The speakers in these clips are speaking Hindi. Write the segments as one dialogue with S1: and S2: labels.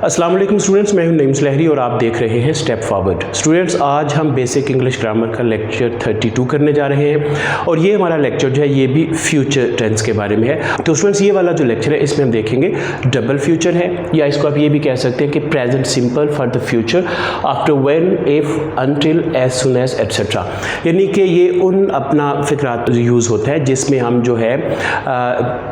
S1: अस्सलाम वालेकुम स्टूडेंट्स, मैं हूं नईम लहरी और आप देख रहे हैं स्टेप फॉरवर्ड। स्टूडेंट्स, आज हम बेसिक इंग्लिश ग्रामर का लेक्चर 32 करने जा रहे हैं और ये हमारा लेक्चर जो है ये भी फ्यूचर टेंस के बारे में है। तो स्टूडेंट्स, ये वाला जो लेक्चर है इसमें हम देखेंगे डबल फ्यूचर है, या इसको आप ये भी कह सकते हैं कि present simple for the future after when, if, until, as soon as etcetera. यानी कि ये उन अपना फिक्रात यूज़ होता है जिसमें हम जो है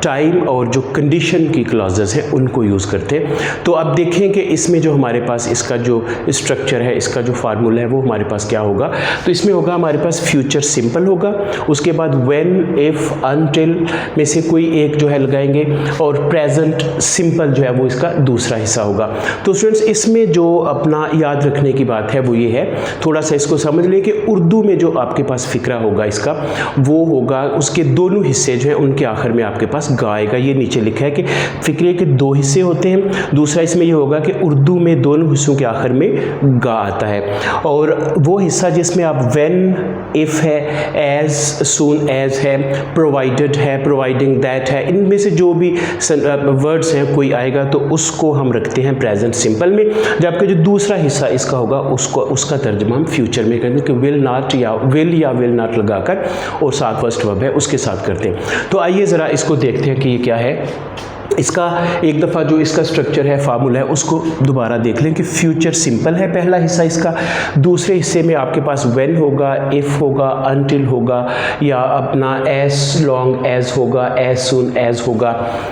S1: टाइम और जो कंडीशन की क्लॉजेस हैं उनको यूज़ करते हैं। तो अब देखें कि इसमें जो हमारे पास इसका जो स्ट्रक्चर है, इसका जो फार्मूला है वो हमारे पास क्या होगा। तो इसमें होगा हमारे पास फ्यूचर सिंपल होगा, उसके बाद व्हेन, इफ, अनटिल में से कोई एक जो है लगाएंगे और प्रेजेंट सिंपल जो है वो इसका दूसरा हिस्सा होगा। तो स्टूडेंट्स, इसमें जो अपना याद रखने की बात है वो ये है, थोड़ा सा इसको समझ लें कि उर्दू में जो आपके पास फिक्रा होगा इसका वो होगा, उसके दोनों हिस्से जो हैं उनके आखिर में आपके पास गा आएगा। ये नीचे लिखा है कि फिक्रे के दो हिस्से होते हैं। दूसरा इसमें ये होगा कि उर्दू में दोनों हिस्सों के आखिर में गा आता है, और वो हिस्सा जिसमें आप व्हेन, इफ है, एज सून एज है, प्रोवाइडेड है, प्रोवाइडिंग दैट है, इनमें से जो भी वर्ड्स हैं कोई आएगा तो उसको हम रखते हैं प्रेजेंट सिंपल में। जबकि जो दूसरा हिस्सा इसका होगा उसका तर्जुमा हम फ्यूचर में करेंगे कि विल नॉट या विल नॉट लगाकर और साथ फर्स्ट वर्ब है उसके साथ करते हैं। तो आइए ज़रा इसको देखते हैं कि ये क्या है। इसका एक दफ़ा जो इसका स्ट्रक्चर है, फार्मूला है, उसको दोबारा देख लें कि फ्यूचर सिंपल है पहला हिस्सा इसका। दूसरे हिस्से में आपके पास व्हेन होगा, इफ़ होगा, अनटिल होगा, या अपना एज लॉन्ग एज होगा, एज सून एज होगा,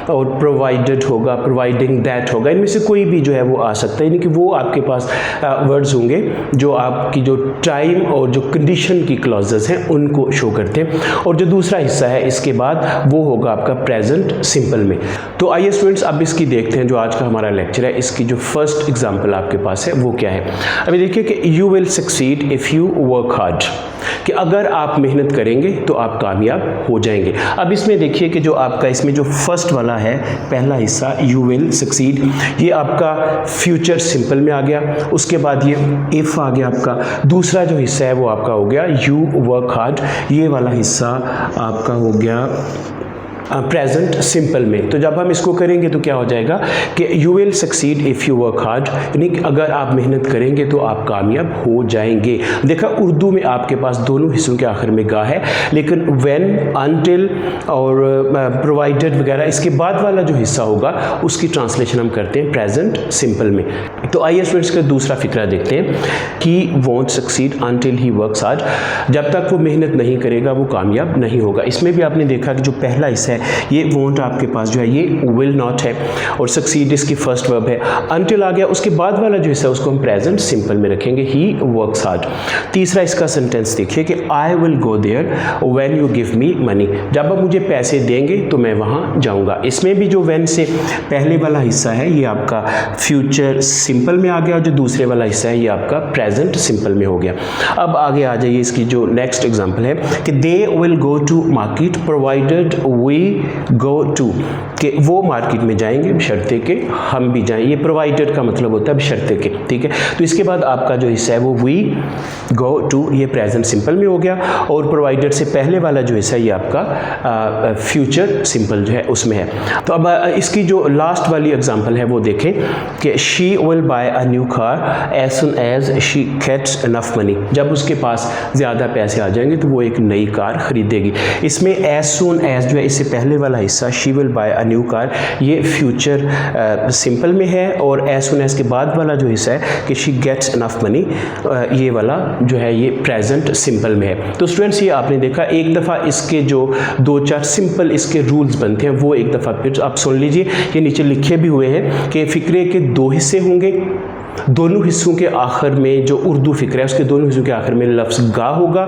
S1: और प्रोवाइडेड होगा, प्रोवाइडिंग दैट होगा। इनमें से कोई भी जो है वो आ सकता है, यानी कि वो आपके पास वर्ड्स होंगे जो आपकी जो टाइम और जो कंडीशन की क्लॉजेस हैं उनको शो करते हैं। और जो दूसरा हिस्सा है इसके बाद वो होगा आपका प्रेजेंट सिंपल में। तो आइए स्टूडेंट्स, अब इसकी देखते हैं जो आज का हमारा लेक्चर है, इसकी जो फर्स्ट एग्जांपल आपके पास है वो क्या है। अभी देखिए कि you will succeed if you work hard, कि अगर आप मेहनत करेंगे तो आप कामयाब हो जाएंगे। अब इसमें देखिए कि जो आपका इसमें जो फर्स्ट वाला है पहला हिस्सा यू विल सक्सीड, ये आपका फ्यूचर सिंपल में आ गया। उसके बाद ये इफ़ आ गया आपका। दूसरा जो हिस्सा है वो आपका हो गया यू वर्क हार्ड, ये वाला हिस्सा आपका हो गया प्रेजेंट सिंपल में। तो जब हम इसको करेंगे तो क्या हो जाएगा कि you will succeed if you work hard, यानी कि अगर आप मेहनत करेंगे तो आप कामयाब हो जाएंगे। देखा, उर्दू में आपके पास दोनों हिस्सों के आखिर में गा है, लेकिन व्हेन, अनटिल और प्रोवाइडेड वगैरह इसके बाद वाला जो हिस्सा होगा उसकी ट्रांसलेशन हम करते हैं प्रेजेंट सिंपल में। तो आइए स्टूडेंट्स का दूसरा फिक्रा देखते हैं। He won't succeed until he works hard, जब तक वो मेहनत नहीं करेगा वो कामयाब नहीं होगा। इसमें भी आपने देखा कि जो पहला हिस्सा है ये वॉन्ट आपके पास जो है ये विल नॉट है, और सक्सीड इसकी फर्स्ट वर्ब है। अनटिल आ गया, उसके बाद वाला जो हिस्सा है उसको हम प्रेजेंट सिंपल में रखेंगे, ही वर्क्स हार्ड। तीसरा इसका सेंटेंस देखिए कि I will go there when you give me money, जब आप मुझे पैसे देंगे तो मैं वहाँ जाऊँगा। इसमें भी जो व्हेन से पहले वाला हिस्सा है ये आपका फ्यूचर सिंपल में आ गया, और जो दूसरे वाला हिस्सा है ये आपका प्रेजेंट सिंपल में हो गया। अब आगे आ जाइए, इसकी जो नेक्स्ट एग्जाम्पल है कि they will go to market provided we go to, कि वो मार्केट में जाएंगे शर्ते के हम भी जाएं। ये प्रोवाइडेड का मतलब होता है शर्ते के, ठीक है। तो इसके बाद आपका जो हिस्सा है वो वी गो टू, ये प्रेजेंट सिंपल में हो गया, और प्रोवाइडेड से पहले वाला जो हिस्सा है ये आपका फ्यूचर सिंपल जो है उसमें है। तो अब इसकी जो लास्ट वाली एग्जांपल है वो देखें कि she will buy a new car as soon as she gets enough money, जब उसके पास ज़्यादा पैसे आ जाएंगे तो वो एक नई कार खरीदेगी। इसमें एज सुन एज जो है इससे पहले वाला हिस्सा she will buy a new car, ये फ्यूचर सिंपल में है, और एज सुन एज के बाद वाला जो हिस्सा है कि शी गेट्स इनफ मनी, ये वाला जो है ये प्रेजेंट सिंपल में है। तो स्टूडेंट्स, ये आपने देखा, एक दफ़ा इसके जो दो चार सिंपल इसके रूल्स बनते हैं वो एक दफ़ा फिर आप सुन लीजिए। ये नीचे लिखे भी हुए हैं कि फ़िक्रे के दो हिस्से होंगे, दोनों हिस्सों के आखिर में जो उर्दू फिक्र है उसके दोनों हिस्सों के आखिर में लफ्ज़ गा होगा,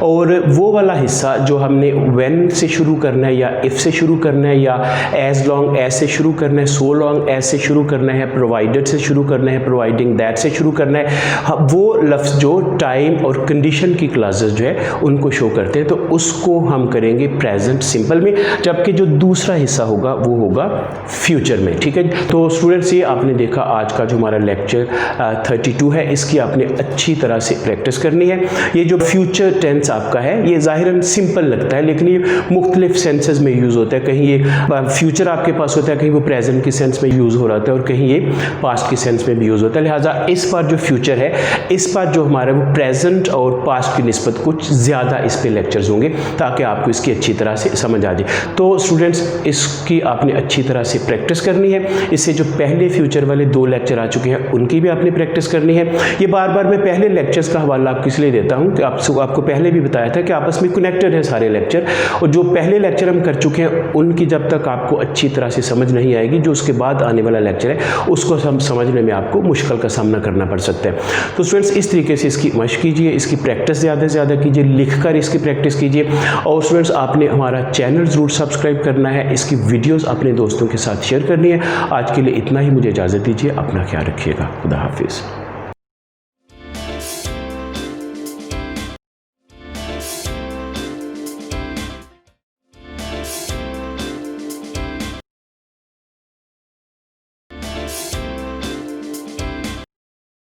S1: और वो वाला हिस्सा जो हमने व्हेन से शुरू करना है या इफ़ से शुरू करना है या एज लॉन्ग एज से शुरू करना है, सो लॉन्ग एज से शुरू करना है, प्रोवाइडेड से शुरू करना है, प्रोवाइडिंग दैट से शुरू करना है, वो लफ्ज़ जो टाइम और कंडीशन की क्लासेस जो है उनको शो करते हैं, तो उसको हम करेंगे प्रेजेंट सिंपल में, जबकि जो दूसरा हिस्सा होगा वो होगा फ्यूचर में, ठीक है। तो स्टूडेंट्स, ये आपने देखा आज का जो हमारा लेक्चर 32 है, इसकी आपने अच्छी तरह से प्रैक्टिस करनी है। ये जो फ्यूचर टेंस आपका है ये ज़ाहिरन सिंपल लगता है, लेकिन ये मुख्तलिफ सेंसेस में यूज़ होता है। कहीं ये फ्यूचर आपके पास होता है, कहीं वो प्रेजेंट की सेंस में यूज़ हो रहा है और कहीं ये पास्ट की सेंस में भी यूज़ होता है। लिहाजा इस बार जो फ्यूचर है, इस बार जो हमारा वो प्रेजेंट और पास्ट की निस्बत कुछ ज़्यादा इस पे लेक्चर्स होंगे ताकि आपको इसकी अच्छी तरह से समझ आ जाए। तो स्टूडेंट्स, इसकी आपने अच्छी तरह से प्रैक्टिस करनी है। इससे जो पहले फ्यूचर वाले 2 लेक्चर आ चुके हैं उनकी भी आपने प्रैक्टिस करनी है। ये बार बार मैं पहले लेक्चर्स का हवाला आपको इसलिए देता हूँ कि आपको पहले भी बताया था कि आपस में कनेक्टेड है सारे लेक्चर, और जो पहले लेक्चर हम कर चुके हैं उनकी जब तक आपको अच्छी तरह से समझ नहीं आएगी, जो उसके बाद आने वाला लेक्चर है उसको हम समझने में आपको मुश्किल का सामना करना पड़ सकता है। तो स्टूडेंट्स, इस तरीके से इसकी मशक कीजिए, इसकी प्रैक्टिस ज़्यादा से ज़्यादा कीजिए, लिखकर इसकी प्रैक्टिस कीजिए। और स्टूडेंट्स, आपने हमारा चैनल ज़रूर सब्सक्राइब करना है, इसकी वीडियोस अपने दोस्तों के साथ शेयर करनी है। आज के लिए इतना ही, मुझे इजाज़त दीजिए, अपना ख्याल रखिएगा। खुदा हाफिज़।